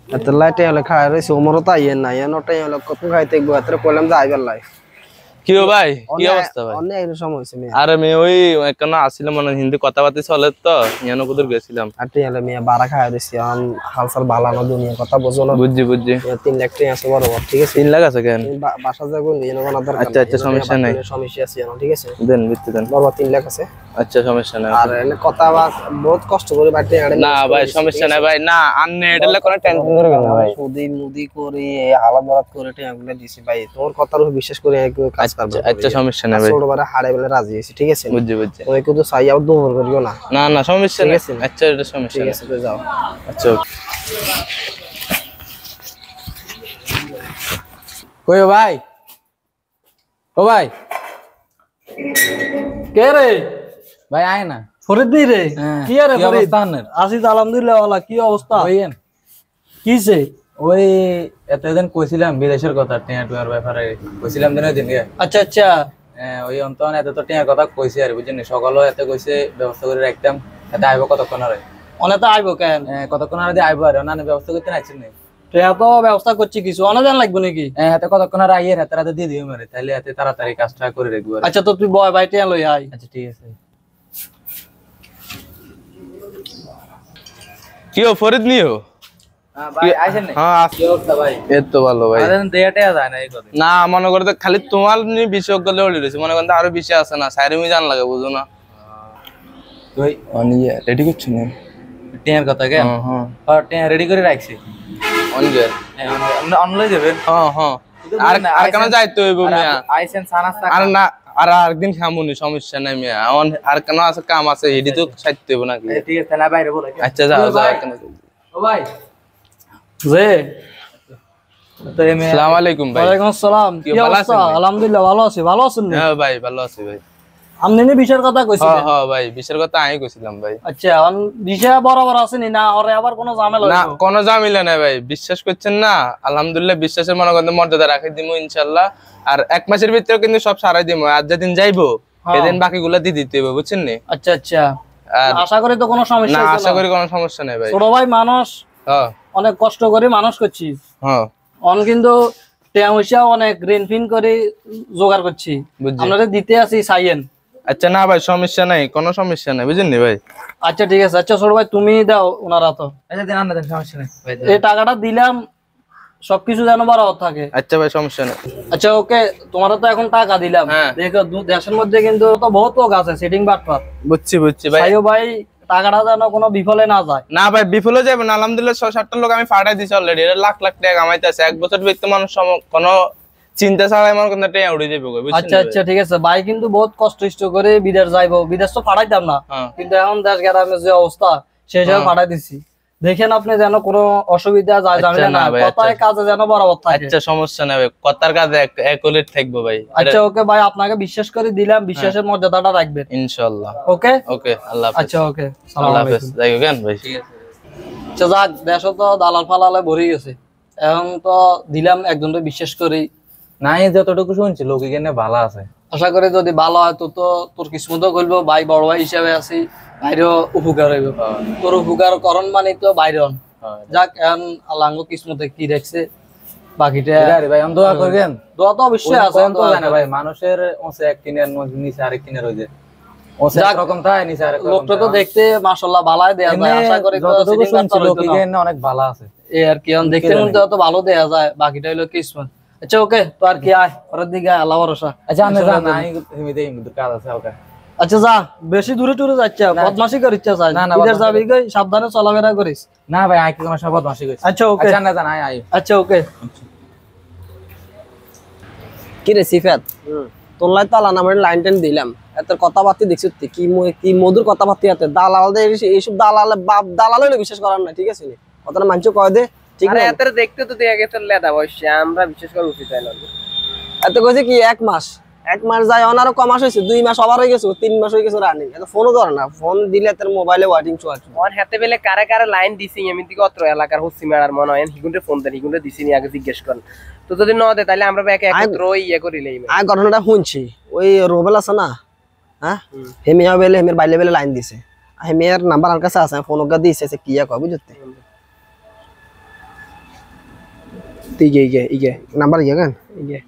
এত লাইটে হলে খায় রইছে ওমরও তাই না নটাই হলো কত খাইতে গো এত কইলাম যাইবার লাই কি ভাই কি অবস্থা ভাই অনেক সময় হইছে মিয়া আরে মে ওই কেন আসিলাম মানে হিন্দি কথাবার্তা চলে তো ইয়ানো কুদুর গেছিলাম আটি হলে মিয়া বাড়া খায় রইছি হালসাল বালানো দুনিয়া কথা বুঝো না বুঝছি 3 লাখ টাকা আছে বড় ঠিক আছে 3 লাখ আছে কেন বাসা যাবো নিয়ে না দরকার আচ্ছা আচ্ছা সমস্যা নাই সমস্যা আছে ঠিক আছে দেন বিত্তি দেন বড় 3 লাখ আছে আচ্ছা সমস্যা নাই আর এনে কথা বহুত কষ্ট করে বাড়তে না ভাই সমস্যা নাই ভাই না আন্নে এটালে কোনো টেনশন করবেন না ভাই সুদি মুদি করে হালাত বারাত করে টাকাগুলো দিছি ভাই তোমার কথার উপর বিশ্বাস করে কাজ করব আচ্ছা সমস্যা নাই ভাই ছোটবারে হাড়ে বলে রাজি হইছি ঠিক আছে বুঝছি ওই কিন্তু চাই আর দৌড় করিও না না না সমস্যা নাই আচ্ছা এটা সমস্যা ঠিক আছে তো যাও আচ্ছা কই ভাই ও ভাই কে রে ভাই আয় না ফরিদ দি রে কি রে ফরিদ আসি আলহামদুলিল্লাহ ওয়ালা কি অবস্থা ওইন কিছে ওই এতদিন কইছিলাম বিদেশের কথা টিয়ার ব্যাপারে কইছিলাম দিন দিন আচ্ছা আচ্ছা ওই অন্তন এত তো টিয়ার কথা কইছি আর বুঝছেন সকালও এত কইছে ব্যবস্থা করে রাখতাম এত আইব কতক্ষণ আরে অনেক তো আইব কেন কতক্ষণ আরে আইব আর না ব্যবস্থা করতে নাইছেন না তো ব্যবস্থা করছি কিছু অনেক দিন লাগবে নাকি এত কতক্ষণ আর আইয়ের হাতে রাতে দিয়ে দিও মারে তাহলে এত তাড়াতাড়ি কাজটা করে রাখবো আচ্ছা তো তুই বয় ভাই টিয়া লই আই আচ্ছা ঠিক আছে কি ও ফরিদ নিও ভাই আইছেন না হ্যাঁ কি অবস্থা ভাই এই তো ভালো ভাই আরে দেয়াটা যায় না এই কথা না মনে করতে খালি তোমার নি বিষয় গলে ওলি রইছে মনে করতে আরো বেশি আছে না সাইরে জান লাগে বুঝো না তুই অনিয়া রেডি করছ না টিয়ার কথা কেন হ্যাঁ টিয়া রেডি করে রাখছি অনগের অনলাইন যাবেন হ্যাঁ আর কেন যাইতে হইব মিয়া আইছেন সানাস্তা আর না আর আরেকদিন খামুনি সমস্যা নাই মিয়া আর কেন আছে কাম আছে এডি তো সাইতে হইব নাকি ঠিক আছে তাহলে বাইরে বলো আচ্ছা যাও কেন ও ভাই যে তো এমে আসসালামু আলাইকুম ভাই ওয়ালাইকুম আসসালাম কি অবস্থা আলহামদুলিল্লাহ ভালো আছি ভালো আছেন হ্যাঁ ভাই ভালো আছি ভাই আমনে বিষয়ের কথা কইছিলেন হ্যাঁ ভাই বিষয়ের কথা আমি কইছিলাম ভাই আচ্ছা বিষয় বরাবর আসেনি না ওরে আবার কোনো ঝামেলা না হইতো কোনো ঝামেলা নাই ভাই বিশ্বাস করছেন না আলহামদুলিল্লাহ বিশ্বাসের মনে করতে মর্যাদা রাখি দিমু ইনশাআল্লাহ আর এক মাসের ভিতরে কিন্তু সব সারাই দিমু আর যেদিন যাইবো সেদিন বাকিগুলো দিয়ে দিতে হবে বুঝছেন নি আচ্ছা আচ্ছা আশা করি তো কোনো সমস্যা না হইতো আশা করি কোনো সমস্যা নাই ভাই ছোট ভাই মানুষ হ্যাঁ অনেক কষ্ট করে মানুষ করছি হ্যাঁ অন কিন্তু টেয়া অনেক ঋণ করে জোগাড় করছি বুঝছি আপনাদের দিতে আছি চাইয়েন আচ্ছা না ভাই সমস্যা নাই কোনো সমস্যা নাই বুঝেন নি ভাই আচ্ছা ঠিক আছে আচ্ছা ছোট ভাই তুমি দাও ওনারা তো আচ্ছা দেন না দেন সমস্যা নেই ভাই এই টাকাটা দিলাম সবকিছু যেন বরাবর থাকে আচ্ছা ভাই সমস্যা নাই আচ্ছা ওকে তোমার তো এখন টাকা দিলাম হ্যাঁ। দেখো দেশের মধ্যে কিন্তু তো বহুত লোক আছে সেটিং বাটপার বুঝছি ভাই ভাইও ভাই টাকাটা যেন কোনো বিফলে না যায় না ভাই বিফলে যাবে না আলহামদুলিল্লাহ 6-7টা লোক আমি ফাটাই দিছি অলরেডি লাখ লাখ টাকা কামাইতেছে এক বছর ব্যক্তি মানুষ কোনো চিন্তা ছাড়াই আমার কোনো টাকা উড়ে যাবে বুঝছেন আচ্ছা আচ্ছা ঠিক আছে ভাই কিন্তু বহুত কষ্ট করে বিদেশ যাইবো বিদেশ তো পাঠাইতাম না কিন্তু এখন দেশ গ্রামের যে অবস্থা সেই হিসাবে পাঠাই দিছি দেখেন আপনি যেন কোনো অসুবিধা যায় ঝামেলা না কথায় কাজে যেন বরাবর থাকে আচ্ছা সমস্যা নাই ভাই কথার কাজে একলিট থাকবো ভাই আচ্ছা ওকে ভাই আপনাকে বিশ্বাস করে দিলাম বিশ্বাসের মর্যাদাটা রাখবেন ইনশাআল্লাহ ওকে ওকে আল্লাহ হাফেজ আচ্ছা ওকে আল্লাহ হাফেজ যাইও কেন ভাই ঠিক আছে আচ্ছা যাক দেশ তো দালাল ফালালে ভরে গেছে এখন তো দিলাম একজনকে বিশ্বাস করি নাই যতটুকু শুনছি লোক এখানে ভালো আছে আশা করি যদি ভালো হয় তো তোর কিসমতও করবো ভাই বড় ভাই হিসাবে আছি বাইরেও উপকার হইব তোর উপকার করণ মানে তো বাইরন যাক এখন আল্লাহ কিসমতে কি দেখছে বাকিটা আরে ভাই দোয়া করবেন দোয়া তো অবশ্যই আছে জানে ভাই মানুষের ওসে এক কিনের নিচে আরেক কিনের হই যায় ওসে এক রকম থাকে নিচে আরেক রকম লোকটা তো দেখতে মাশাআল্লাহ ভালোই দেয়া যায় আশা করি তো যতটুকু শুনছি লোক এখানে অনেক ভালো আছে এই আর কি এখন দেখতে মধ্যে তো ভালো দেয়া যায় বাকিটা হলো কিসমত আচ্ছা ওকে তো আর কি আয় পরের দিকে আল্লাহ ভরসা আচ্ছা আমি জান না হিমিতেই কাজ আছে হালকা আচ্ছা যা বেশি দূরে টুরে যাচ্ছে বদমাশি করিস চাই না বিদেশ যাবি গই সাবধানে চলাফেরা করিস না ভাই আই কি কোনো সব বদমাশি করিস আচ্ছা ওকে আচ্ছা না জান আই আচ্ছা ওকে কি রে সিফাত তোলাই তালা নামের লাইন টেন দিলাম এত কথাবার্তা দেখছিস কি কি মধুর কথাবার্তা আছে দালালদের এইসব দালালে বিশ্বাস করার না ঠিক আছে কথাটা মানছো কয় দে ঠিক না এত দেখতে তো দিয়ে গেছে লেদা বয়সে আমরা বিশ্বাস করা উচিত হয় না এত কইছে কি এক মাস যায় আরো কম মাস হয়েছে 2 মাস ওভার হয়ে গেছে 3 মাস হয়ে গেছে রানিং এত ফোনও ধরে না ফোন দিলে তার মোবাইলে ওয়াটিং চলে ওর হাতে বেলে কারে কারে লাইন দিছি এমনি দিকে অত্র এলাকার হচ্ছি মেলার মনে হয় হিগুন্ডে ফোন দেন হিগুন্ডে দিছি নি আগে জিজ্ঞেস করেন তো যদি ন দে তাহলে আমরা ব্যাকে একত্র ইয়ে করিলেই আয় ঘটনাটা শুনছি ওই রোবেল আছে না হ্যাঁ হেমিয়া বেলে হেমের বাইলে বেলে লাইন দিছে হেমিয়ার নাম্বার আর কাছে আছে ফোন ওকে দিছে সে কি কয় বুঝতে ইগে নাম্বার ইয়ে কেন ইগে